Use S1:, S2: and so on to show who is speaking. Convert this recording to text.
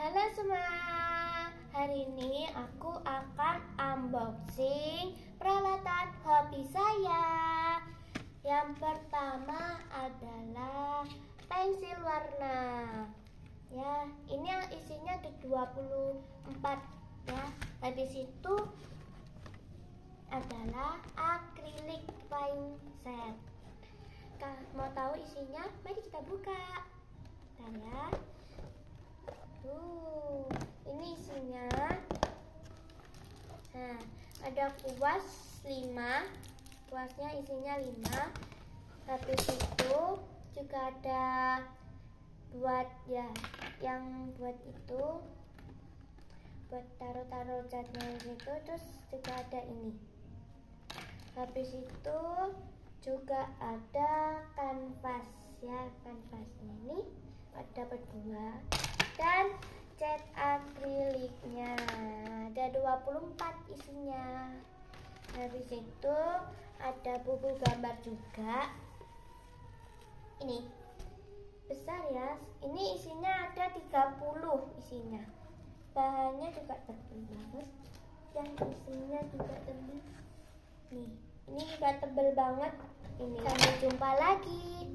S1: Halo semua, hari ini aku akan unboxing peralatan hobi saya. Yang pertama adalah pensil warna. Ya, ini yang isinya ada 24 ya. Habis itu adalah acrylic paint set. Mau tahu isinya? Mari kita buka. Bentar ya. Ini isinya. Nah, ada kuas 5. Kuasnya isinya 5. Habis itu juga ada buat ya, yang buat itu buat taruh-taruh catnya gitu. Terus juga ada ini. Habis itu juga ada kanvas ya, kanvasnya ini ada berdua. Dan cat akriliknya ada 24 isinya. Habis itu ada buku gambar juga. Ini besar ya. Ini isinya ada 30 isinya. Bahannya juga tebal banget. Dan isinya juga tebal. Nih, ini juga tebal banget. Ini sampai jumpa lagi.